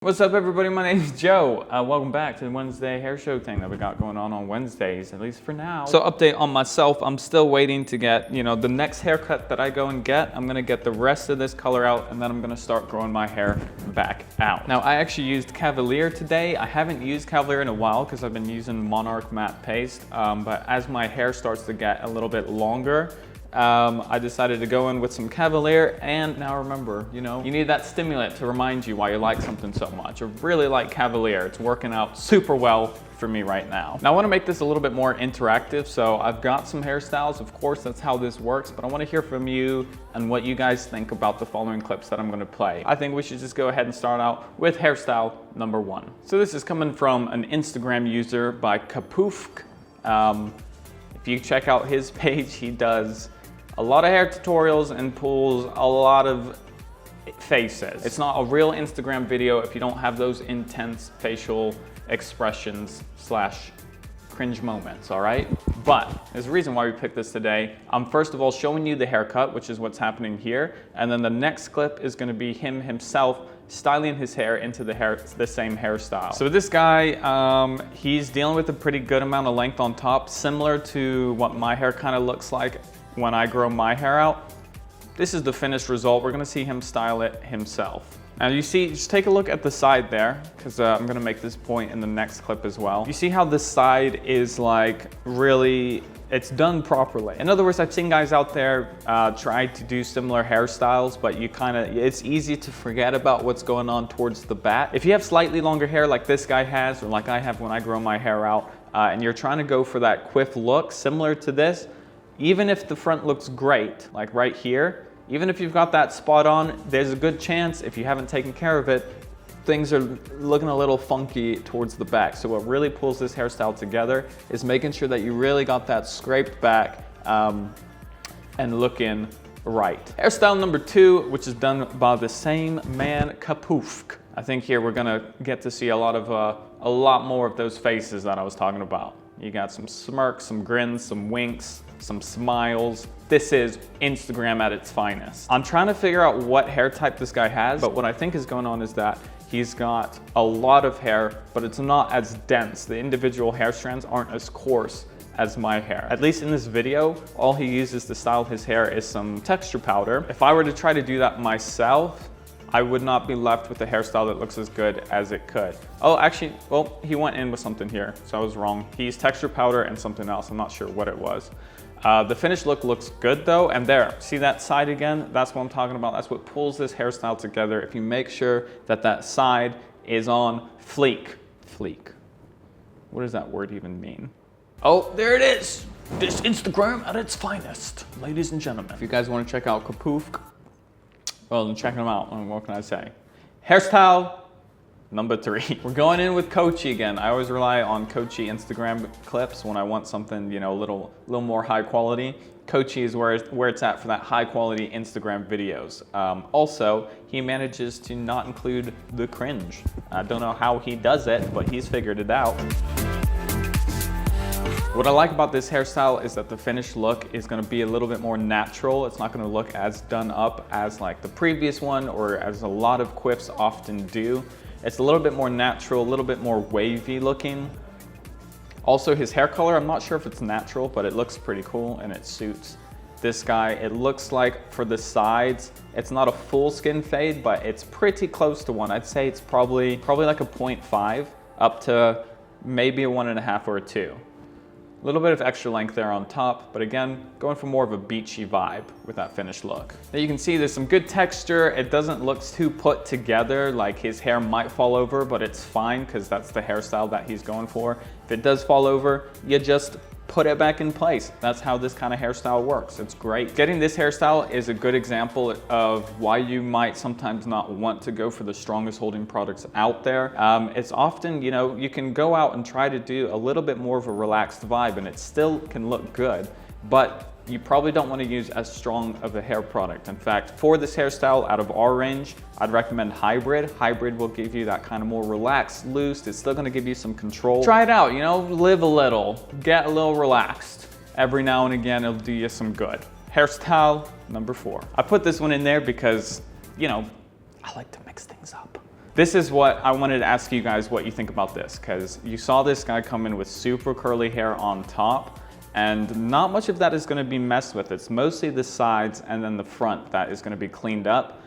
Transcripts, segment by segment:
What's up, everybody? My name is Joe. Welcome back to the Wednesday hair show thing that we got going on Wednesdays, at least for now. So update on myself, I'm still waiting to get, the next haircut that I go and get. I'm gonna get the rest of this color out and then I'm gonna start growing my hair back out. Now, I actually used Cavalier today. I haven't used Cavalier in a while because I've been using Monarch matte paste, but as my hair starts to get a little bit longer, I decided to go in with some Cavalier, and now remember, you need that stimulant to remind you why you like something so much. I really like Cavalier. It's working out super well for me right now. Now I want to make this a little bit more interactive, so I've got some hairstyles. Of course, that's how this works, but I want to hear from you and what you guys think about the following clips that I'm going to play. I think we should just go ahead and start out with hairstyle number 1. So this is coming from an Instagram user by Kapoofk. If you check out his page, he does a lot of hair tutorials and pulls a lot of faces. It's not a real Instagram video if you don't have those intense facial expressions slash cringe moments, all right? But there's a reason why we picked this today. I'm first of all showing you the haircut, which is what's happening here. And then the next clip is gonna be him himself styling his hair into the same hairstyle. So this guy, he's dealing with a pretty good amount of length on top, similar to what my hair kind of looks like when I grow my hair out. This is the finished result. We're gonna see him style it himself. Now you see, just take a look at the side there, because I'm gonna make this point in the next clip as well. You see how this side is like really, it's done properly. In other words, I've seen guys out there try to do similar hairstyles, but it's easy to forget about what's going on towards the back. If you have slightly longer hair like this guy has, or like I have when I grow my hair out, and you're trying to go for that quiff look similar to this, even if the front looks great, like right here, even if you've got that spot on, there's a good chance if you haven't taken care of it, things are looking a little funky towards the back. So what really pulls this hairstyle together is making sure that you really got that scraped back and looking right. Hairstyle number 2, which is done by the same man, Kapoofk. I think here we're gonna get to see a lot more of those faces that I was talking about. You got some smirks, some grins, some winks, some smiles. This is Instagram at its finest. I'm trying to figure out what hair type this guy has, but what I think is going on is that he's got a lot of hair, but it's not as dense. The individual hair strands aren't as coarse as my hair. At least in this video, all he uses to style his hair is some texture powder. If I were to try to do that myself, I would not be left with a hairstyle that looks as good as it could. Oh, actually, well, he went in with something here, so I was wrong. He used texture powder and something else. I'm not sure what it was. The finished look looks good though, and there, see that side again? That's what I'm talking about. That's what pulls this hairstyle together. If you make sure that that side is on fleek. Fleek. What does that word even mean? Oh, there it is. This Instagram at its finest, ladies and gentlemen. If you guys want to check out Kapoofk, well, then check them out. What can I say? Hairstyle number 3. We're going in with Kochi again. I always rely on Kochi Instagram clips when I want something, a little more high quality. Kochi is where it's at for that high quality Instagram videos. Also, he manages to not include the cringe. I don't know how he does it, but he's figured it out. What I like about this hairstyle is that the finished look is gonna be a little bit more natural. It's not gonna look as done up as like the previous one or as a lot of quiffs often do. It's a little bit more natural, a little bit more wavy looking. Also his hair color, I'm not sure if it's natural, but it looks pretty cool and it suits this guy. It looks like for the sides, it's not a full skin fade, but it's pretty close to one. I'd say it's probably like a 0.5 up to maybe a 1.5 or a 2. A little bit of extra length there on top, but again, going for more of a beachy vibe with that finished look. Now you can see there's some good texture. It doesn't look too put together, like his hair might fall over, but it's fine because that's the hairstyle that he's going for. If it does fall over, you just put it back in place. That's how this kind of hairstyle works. It's great. Getting this hairstyle is a good example of why you might sometimes not want to go for the strongest holding products out there. It's often, you can go out and try to do a little bit more of a relaxed vibe and it still can look good, but you probably don't want to use as strong of a hair product. In fact, for this hairstyle out of our range, I'd recommend Hybrid. Hybrid will give you that kind of more relaxed, loose. It's still going to give you some control. Try it out, live a little, get a little relaxed. Every now and again, it'll do you some good. Hairstyle number 4. I put this one in there because, I like to mix things up. This is what I wanted to ask you guys what you think about this, because you saw this guy come in with super curly hair on top, and not much of that is going to be messed with. It's mostly the sides and then the front that is going to be cleaned up.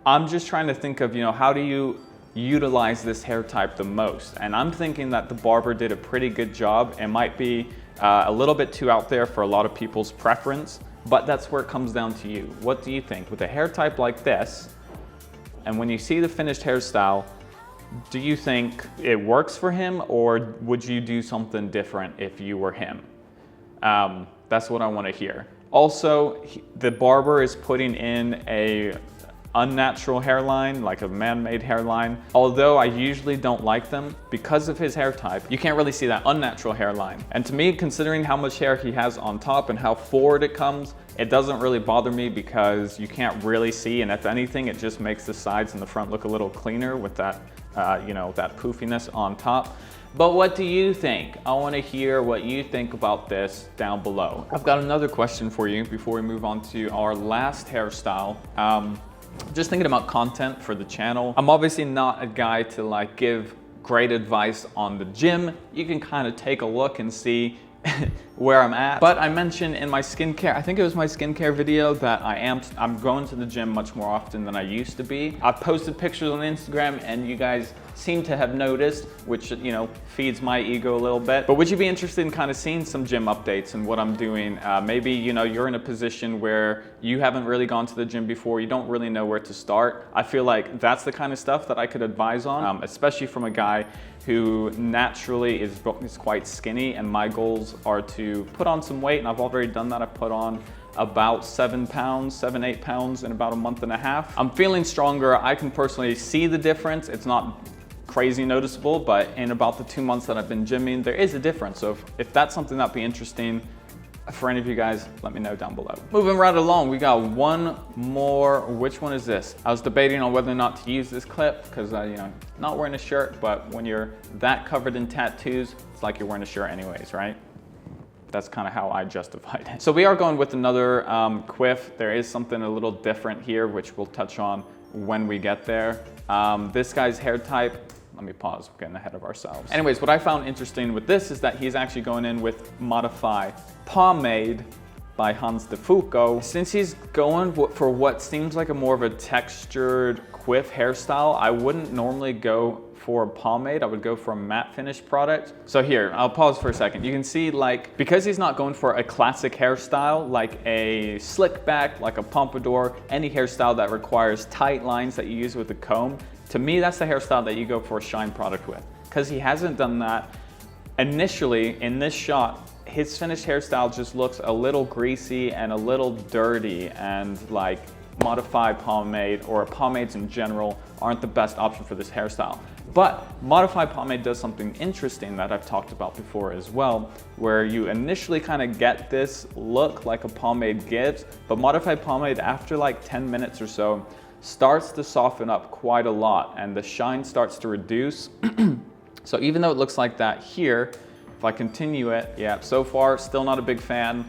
I'm just trying to think of, how do you utilize this hair type the most? And I'm thinking that the barber did a pretty good job. It might be a little bit too out there for a lot of people's preference, but that's where it comes down to you. What do you think? With a hair type like this, and when you see the finished hairstyle, do you think it works for him, or would you do something different if you were him? That's what I want to hear. Also, the barber is putting in a unnatural hairline, like a man-made hairline. Although I usually don't like them, because of his hair type, you can't really see that unnatural hairline. And to me, considering how much hair he has on top and how forward it comes, it doesn't really bother me because you can't really see, and if anything, it just makes the sides and the front look a little cleaner with that, that poofiness on top. But what do you think? I want to hear what you think about this down below. I've got another question for you before we move on to our last hairstyle. Just thinking about content for the channel. I'm obviously not a guy to give great advice on the gym. You can kind of take a look and see where I'm at. But I mentioned in my skincare, I think it was my skincare video, that I'm going to the gym much more often than I used to be. I've posted pictures on Instagram and you guys seem to have noticed, which feeds my ego a little bit. But would you be interested in kind of seeing some gym updates and what I'm doing? Maybe you're in a position where you haven't really gone to the gym before, you don't really know where to start. I feel like that's the kind of stuff that I could advise on, especially from a guy who naturally is quite skinny, and my goals are to put on some weight, and I've already done that. I put on about 7, 8 pounds in about a month and a half. I'm feeling stronger. I can personally see the difference. It's not crazy noticeable, but in about the 2 months that I've been gymming, there is a difference. So if that's something that'd be interesting for any of you guys, let me know down below. Moving right along, we got one more. Which one is this? I was debating on whether or not to use this clip because not wearing a shirt, but when you're that covered in tattoos, it's like you're wearing a shirt anyways, right? That's kind of how I justified it. So we are going with another quiff. There is something a little different here, which we'll touch on when we get there. This guy's hair type, let me pause, we're getting ahead of ourselves. Anyways, what I found interesting with this is that he's actually going in with Modify Pomade by Hans de Foucault. Since he's going for what seems like a more of a textured quiff hairstyle, I wouldn't normally go for a pomade. I would go for a matte finish product. So here, I'll pause for a second. You can see because he's not going for a classic hairstyle, like a slick back, like a pompadour, any hairstyle that requires tight lines that you use with a comb, to me, that's the hairstyle that you go for a shine product with. Because he hasn't done that. Initially, in this shot, his finished hairstyle just looks a little greasy and a little dirty, and Modify Pomade, or pomades in general, aren't the best option for this hairstyle. But Modify Pomade does something interesting that I've talked about before as well, where you initially kind of get this look like a pomade gives, but Modify Pomade after 10 minutes or so starts to soften up quite a lot, and the shine starts to reduce. So even though it looks like that here, if I continue it, yeah, so far still not a big fan,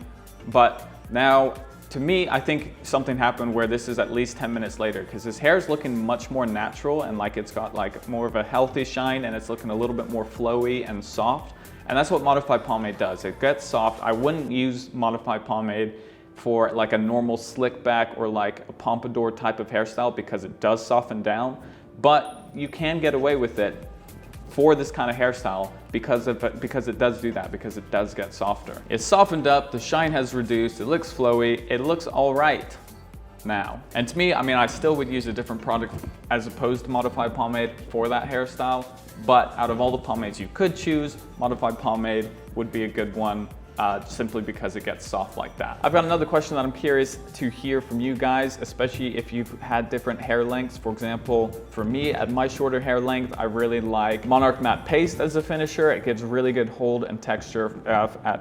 but now to me, I think something happened where this is at least 10 minutes later, because his hair is looking much more natural and it's got more of a healthy shine, and it's looking a little bit more flowy and soft. And that's what Modify Pomade does. It gets soft. I wouldn't use Modify Pomade for a normal slick back or a pompadour type of hairstyle because it does soften down, but you can get away with it for this kind of hairstyle because it does do that, because it does get softer. It's softened up, the shine has reduced, it looks flowy, it looks all right now. And to me, I still would use a different product as opposed to Modify Pomade for that hairstyle, but out of all the pomades you could choose, Modify Pomade would be a good one. Simply because it gets soft like that. I've got another question that I'm curious to hear from you guys, especially if you've had different hair lengths. For example, for me, at my shorter hair length, I really like Monarch Matte Paste as a finisher. It gives really good hold and texture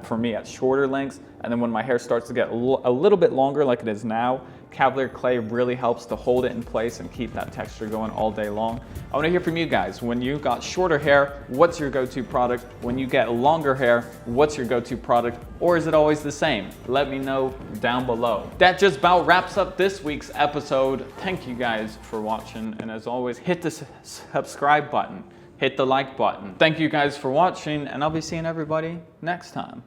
for me at shorter lengths. And then when my hair starts to get a little bit longer like it is now, Cavalier clay really helps to hold it in place and keep that texture going all day long. I wanna hear from you guys. When you got shorter hair, what's your go-to product? When you get longer hair, what's your go-to product? Or is it always the same? Let me know down below. That just about wraps up this week's episode. Thank you guys for watching, and as always, hit the subscribe button, hit the like button. Thank you guys for watching, and I'll be seeing everybody next time.